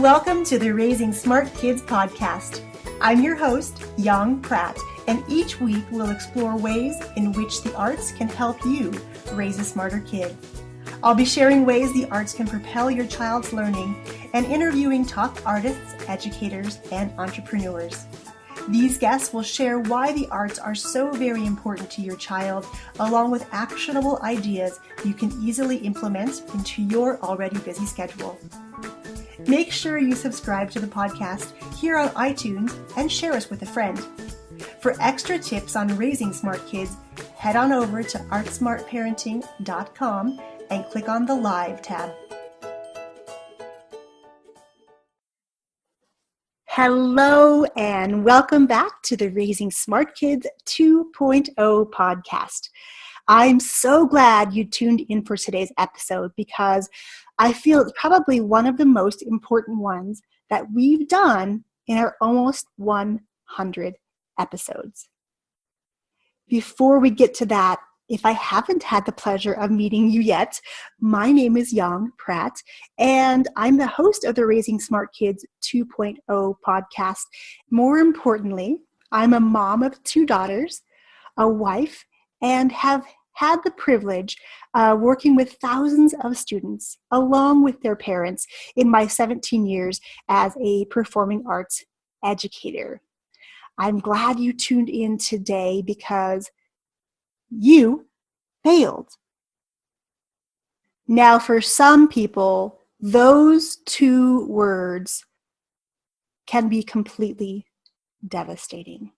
Welcome to the Raising Smart Kids podcast. I'm your host, Yaşam Prax, and each week we'll explore ways in which the arts can help you raise a smarter kid. I'll be sharing ways the arts can propel your child's learning and interviewing top artists, educators, and entrepreneurs. These guests will share why the arts are so very important to your child, along with actionable ideas you can easily implement into your already busy schedule. Make sure you subscribe to the podcast here on iTunes and share us with a friend. For extra tips on raising smart kids, head on over to artsmartparenting.com and click on the Live tab. Hello and welcome back to the Raising Smart Kids 2.0 podcast. I'm so glad you tuned in for today's episode because I feel it's probably one of the most important ones that we've done in our almost 100 episodes. Before we get to that, if I haven't had the pleasure of meeting you yet, my name is Yaşam Prax, and I'm the host of the Raising Smart Kids 2.0 podcast. More importantly, I'm a mom of 2 daughters, a wife, and have had the privilege of working with thousands of students along with their parents in my 17 years as a performing arts educator. I'm glad you tuned in today because you failed. Now, for some people, those 2 words can be completely devastating,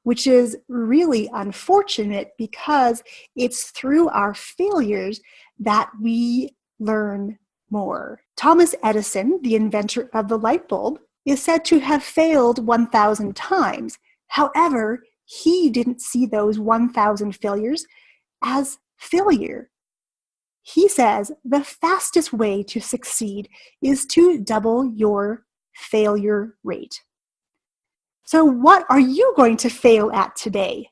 which is really unfortunate because it's through our failures that we learn more. Thomas Edison, the inventor of the light bulb, is said to have failed 1,000 times. However, he didn't see those 1,000 failures as failure. He says the fastest way to succeed is to double your failure rate. So what are you going to fail at today?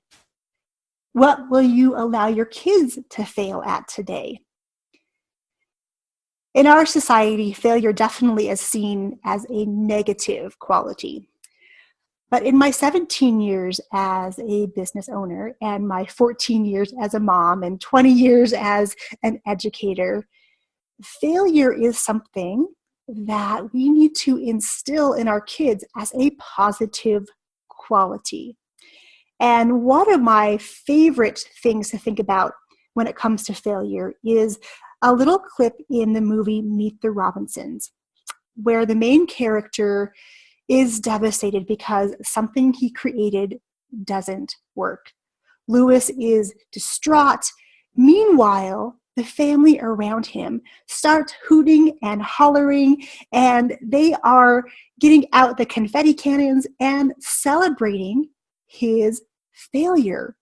What will you allow your kids to fail at today? In our society, failure definitely is seen as a negative quality. But in my 17 years as a business owner and my 14 years as a mom and 20 years as an educator, failure is something that we need to instill in our kids as a positive quality. And one of my favorite things to think about when it comes to failure is a little clip in the movie Meet the Robinsons, where the main character is devastated because something he created doesn't work. Lewis is distraught. Meanwhile, the family around him start hooting and hollering, and they are getting out the confetti cannons and celebrating his failure.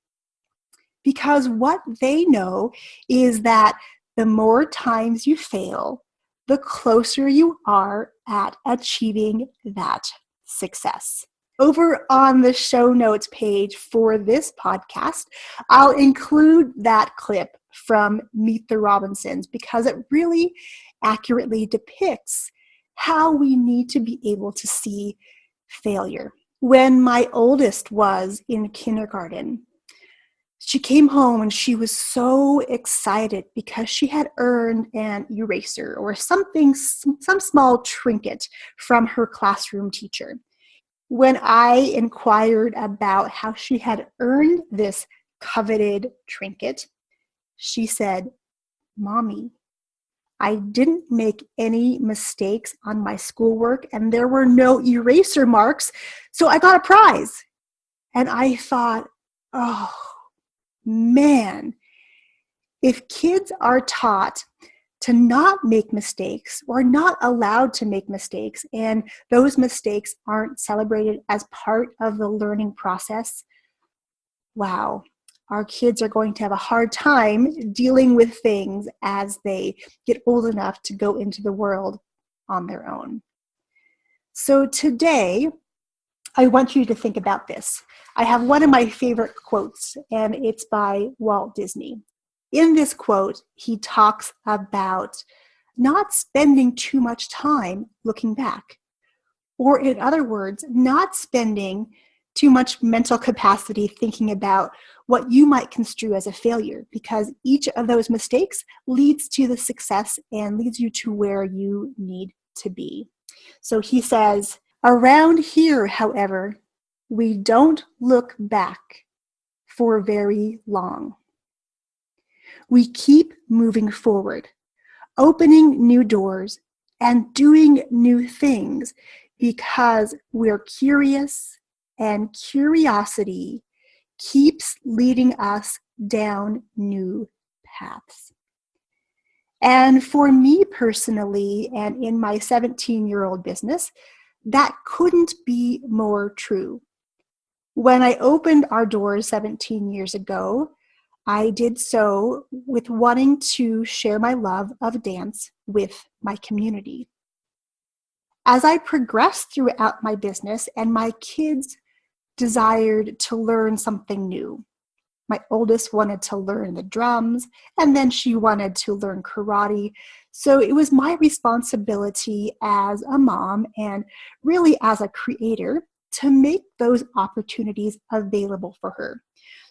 Because what they know is that the more times you fail, the closer you are at achieving that success. Over on the show notes page for this podcast, I'll include that clip from Meet the Robinsons because it really accurately depicts how we need to be able to see failure. When my oldest was in kindergarten, she came home and she was so excited because she had earned an eraser or some small trinket from her classroom teacher. When I inquired about how she had earned this coveted trinket, she said, "Mommy, I didn't make any mistakes on my schoolwork and there were no eraser marks, so I got a prize." And I thought, oh, man, if kids are taught to not make mistakes or not allowed to make mistakes, and those mistakes aren't celebrated as part of the learning process, wow, our kids are going to have a hard time dealing with things as they get old enough to go into the world on their own. So today, I want you to think about this. I have one of my favorite quotes, and it's by Walt Disney. In this quote, he talks about not spending too much time looking back. Or in other words, not spending too much mental capacity thinking about what you might construe as a failure, because each of those mistakes leads to the success and leads you to where you need to be. So he says, around here, however, we don't look back for very long. We keep moving forward, opening new doors and doing new things because we're curious, and curiosity keeps leading us down new paths. And for me personally, and in my 17-year-old business, that couldn't be more true. When I opened our doors 17 years ago, I did so with wanting to share my love of dance with my community. As I progressed throughout my business and my kids desired to learn something new. My oldest wanted to learn the drums, and then she wanted to learn karate. So it was my responsibility as a mom and really as a creator to make those opportunities available for her.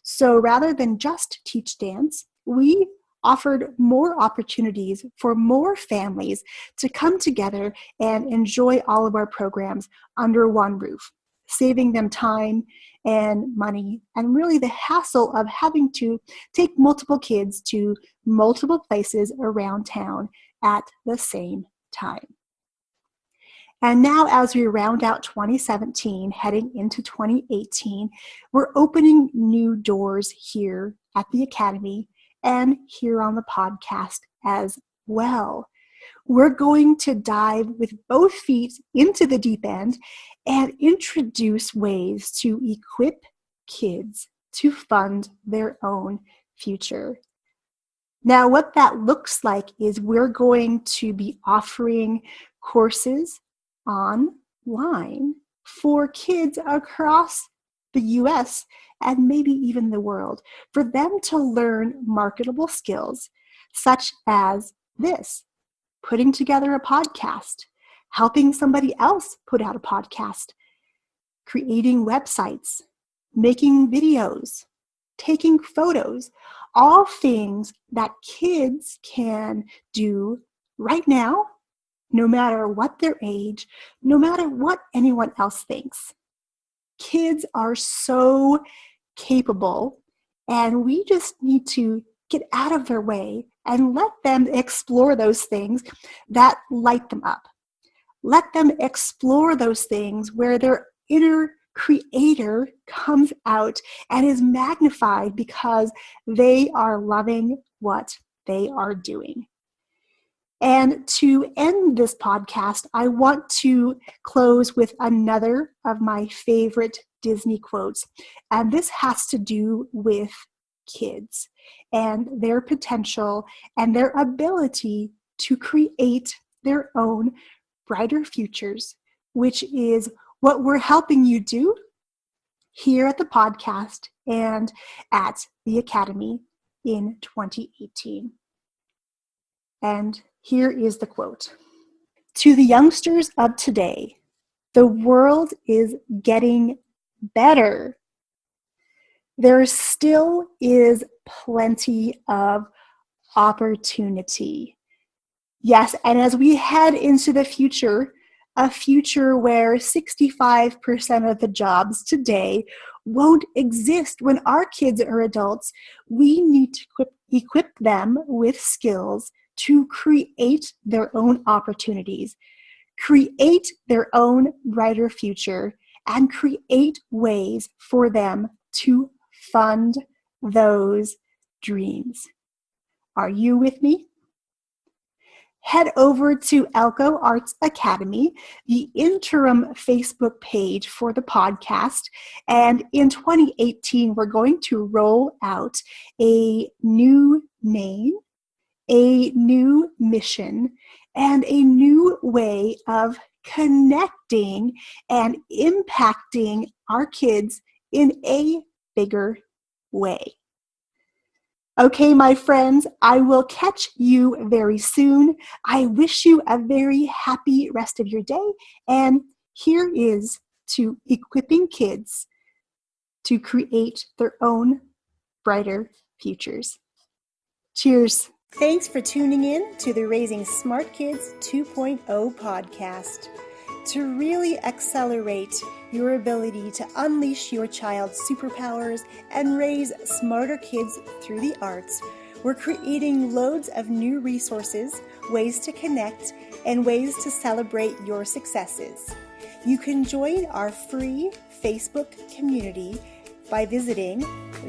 So rather than just teach dance, we offered more opportunities for more families to come together and enjoy all of our programs under one roof, saving them time and money and really the hassle of having to take multiple kids to multiple places around town at the same time. And now as we round out 2017, heading into 2018, we're opening new doors here at the Academy and here on the podcast as well. We're going to dive with both feet into the deep end and introduce ways to equip kids to fund their own future. Now, what that looks like is we're going to be offering courses online for kids across the US and maybe even the world, for them to learn marketable skills such as this: putting together a podcast, helping somebody else put out a podcast, creating websites, making videos, taking photos, all things that kids can do right now, no matter what their age, no matter what anyone else thinks. Kids are so capable, and we just need to get out of their way and let them explore those things that light them up. Let them explore those things where their inner creator comes out and is magnified because they are loving what they are doing. And to end this podcast, I want to close with another of my favorite Disney quotes. And this has to do with kids and their potential and their ability to create their own brighter futures, which is what we're helping you do here at the podcast and at the Academy in 2018. And here is the quote. To the youngsters of today, the world is getting better. There still is plenty of opportunity. Yes, and as we head into the future, a future where 65% of the jobs today won't exist when our kids are adults, we need to equip them with skills to create their own opportunities, create their own brighter future, and create ways for them to fund those dreams. Are you with me? Head over to Elko Arts Academy, the interim Facebook page for the podcast. And in 2018, we're going to roll out a new name, a new mission, and a new way of connecting and impacting our kids in a bigger way. Okay, my friends, I will catch you very soon. I wish you a very happy rest of your day. And here is to equipping kids to create their own brighter futures. Cheers. Thanks for tuning in to the Raising Smart Kids 2.0 podcast. To really accelerate your ability to unleash your child's superpowers and raise smarter kids through the arts, we're creating loads of new resources, ways to connect, and ways to celebrate your successes. You can join our free Facebook community by visiting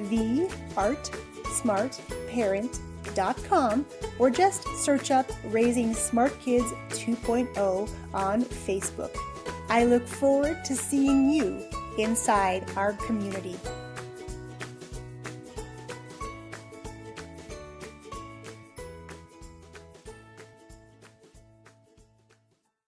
theartsmartparent.com or just search up Raising Smart Kids 2.0 on Facebook. I look forward to seeing you inside our community.